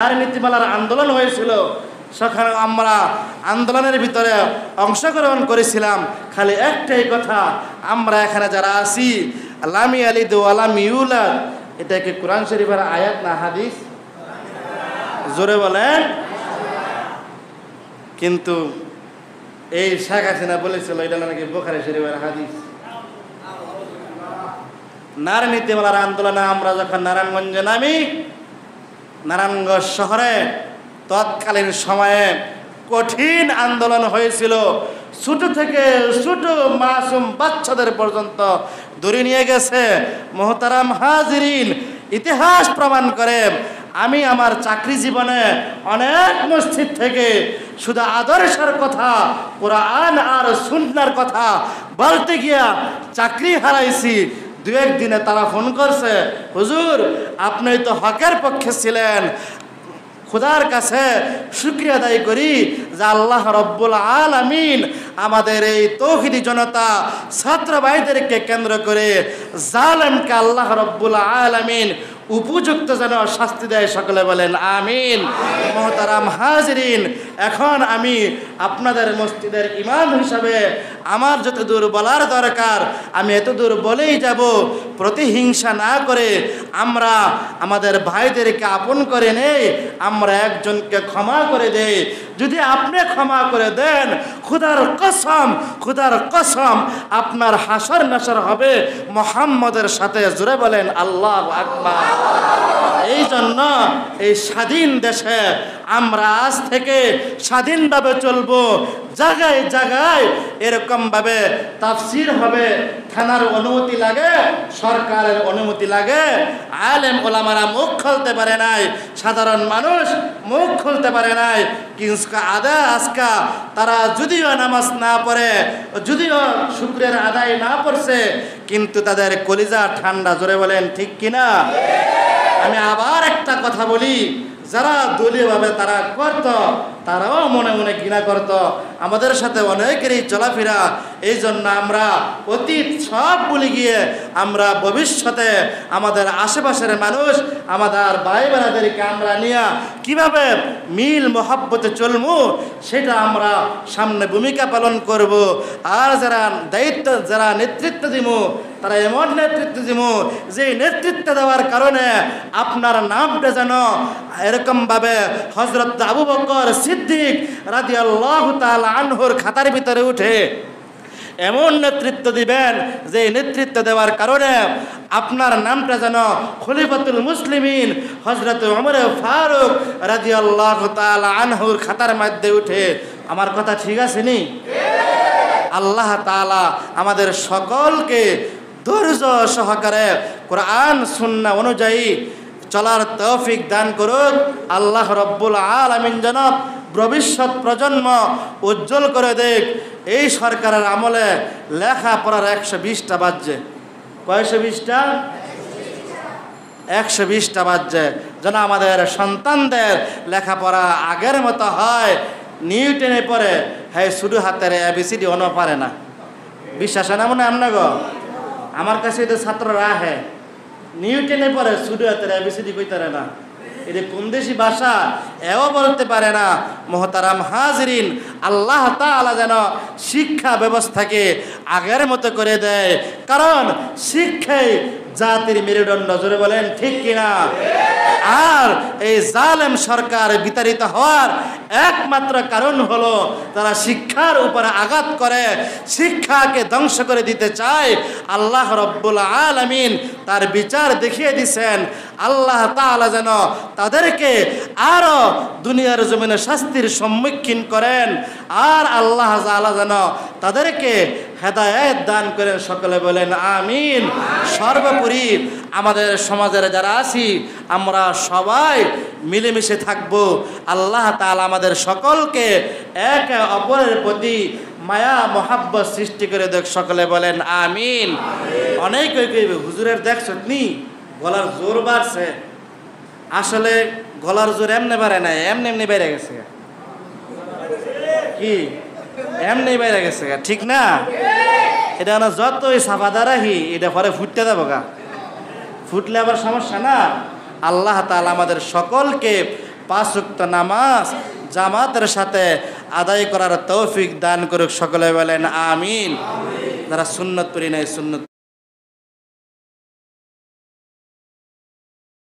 আর নীতিমালার আন্দোলন হয়েছিল, সেখানে আমরা আন্দোলনের ভিতরে অংশগ্রহণ করেছিলাম। খালি একটাই কথা, আমরা এখানে যারা আছি, লাম ইয়ালিদ ওয়া লাম ইউলাদ, এটা কি কোরআন শরীফের আয়াত না হাদিস? জোরে বলেন। কিন্তু এই শেখ হাসিনা বলেছিল এটা নাকি বুখারী শরীফের হাদিস। নারী নীতিমালার আন্দোলনে আমরা যখন নারায়ণগঞ্জে নামি, নারায়ণগঞ্জ শহরে তৎকালীন সময়ে কঠিন আন্দোলন হয়েছিল। ছোট থেকে ছোট মাসুম বাচ্চাদের পর্যন্ত ধরে নিয়ে গেছে। মোহতারাম হাজিরিন, ইতিহাস প্রমাণ করে আমি আমার চাকরি জীবনে অনেক মসজিদ থেকে শুধু আদর্শের কথা, কোরআন আর সুন্নাহর কথা বলতে গিয়া চাকরি হারাইছি। দু একদিনে তারা ফোন করছে, হুজুর আপনি তো হকের পক্ষে ছিলেন। খোদার কাছে শুকরিয়া আদায় করি যে আল্লাহ রব্বুল আলামিন আমাদের এই তৌহিদি জনতা ছাত্র ভাইদেরকে কেন্দ্র করে জালেমকে আল্লাহ রব্বুল আলামিন উপযুক্ত যেন শাস্তি দেয়। সকলে বলেন আমিন। মোহতারাম হাজিরিন, এখন আমি আপনাদের মসজিদের ইমাম হিসাবে আমার যত দূর বলার দরকার আমি এত দূর বলেই যাব। প্রতিহিংসা না করে আমরা আমাদের ভাইদেরকে আপন করে নেই, আমরা একজনকে ক্ষমা করে দেই। যদি আপনি ক্ষমা করে দেন, খুদার কসম আপনার হাসর নাসর হবে মুহাম্মদের সাথে। জোরে বলেন আল্লাহু আকবার। এই জন্য এই স্বাধীন দেশে আমরা আজ থেকে স্বাধীনভাবে চলবো। জায়গায় জায়গায় এরকমভাবে তাফসির হবে, থানার অনুমতি লাগে, সরকারের অনুমতি লাগে। আলেম ওলামারা মুখ খুলতে পারে নাই, সাধারণ মানুষ মুখ খুলতে পারে নাই। কিন্তু আজকা তারা যদিও নামাজ না পড়ে, যদিও শুকরের আদায় না পড়ছে, কিন্তু তাদের কলিজা ঠান্ডা। জোরে বলেন ঠিক কিনা? আমি আবার একটা কথা বলি, যারা দলীয়ভাবে তারা করত, তারাও মনে মনে ঘৃণা করত আমাদের সাথে অনেকেরই চলাফেরা। এই জন্য আমরা অতীত সব ভুলে গিয়ে আমরা ভবিষ্যতে আমাদের আশেপাশের মানুষ, আমাদের ভাই বোনেদেরকে আমরা নিয়ে কিভাবে মিল মহব্বতে চলবো সেটা আমরা সামনে ভূমিকা পালন করব। আর যারা নেতৃত্ব দিব, তারা এমন নেতৃত্ব দিব যে নেতৃত্ব দেওয়ার কারণে আপনার নামটা যেন এরকমভাবে হযরত আবু বকর সিদ্দিক রাদিয়াল্লাহু তাআলা আনহুর খাতার ভিতরে উঠে। এমন নেতৃত্ব দিবেন যে নেতৃত্ব দেওয়ার কারণে আপনার নামটা যেন খলিফাতুল মুসলিমিন হযরত ওমর ফারুক রাদিয়াল্লাহু তাআলা আনহুর খাতার মধ্যে উঠে। আমার কথা ঠিক আছে নি? আল্লাহ তাআলা আমাদের সকলকে ধৈর্য সহকারে কোরআন সুন্নাহ অনুযায়ী চলার তৌফিক দান করুন। আল্লাহ রব্বুল আলামিন যেন ভবিষ্যৎ প্রজন্ম উজ্জ্বল করে দেখ। এই সরকারের আমলে লেখাপড়ার 120টা বাজছে। কয়শো 20টা? 120টা বাজছে। যেন আমাদের সন্তানদের লেখাপড়া আগের মতো হয়। নিউটনে পড়ে, হ্যাঁ শুধু হাতের ABCD অনও পারে না। বিশ্বাস হয় না মনে আমনা গো? আমার কাছে তো ছাত্ররা হ্যাঁ নিউটনে পড়ে, শুধু হাতের ABCD কইতে পারে না। এটা কোন দেশি ভাষা এও বলতে পারে না। মোহতারাম হাজিরিন, আল্লাহ তাআলা যেন শিক্ষা ব্যবস্থাকে আগের মতো করে দেয়, কারণ শিক্ষাই জাতির মেরুদণ্ড। জোরে বলেন ঠিক কিনা? আর এই জালেম সরকার বিতাড়িত হওয়ার একমাত্র কারণ হলো তারা শিক্ষার উপরে আঘাত করে, শিক্ষাকে ধ্বংস করে দিতে চায়। আল্লাহ রব্বুল আলামিন তার বিচার দেখিয়ে দিয়েছেন। আল্লাহ তাআলা যেন তাদেরকে আরো দুনিয়ার জমিনে শাস্তির সম্মুখীন করেন, আর আল্লাহ তাআলা যেন তাদেরকে হেদায়েত দান করেন। সকলে বলেন আমিন। সর্বোপরি আমাদের সমাজের যারা আছি আমরা সবাই মিলেমিশে থাকব। আল্লাহ তাআলা আমাদের সকলকে একে অপরের প্রতি মায়া মহাব্বত সৃষ্টি করে দেখ। সকলে বলেন আমিন। অনেক কইবে হুজুরের দেখছ নি গলার জোর বাড়ছে। আসলে গলার জোর এমনি বাড়ে না, এমনি বেড়ে গেছে। কি এমনি বেড়ে গেছে, ঠিক না? এটা না যতই সাফাদা রাখি এটা পরে ফুটতে দেবো গা, ফুটলে আবার সমস্যা না। আল্লাহ তাআলা আমাদের সকলকে 5 ওয়াক্ত নামাজ জামাতের সাথে আদায় করার তৌফিক দান করুক। সকলে বলেন আমিন। যারা সুন্নত পড়ি নাই সুন্নত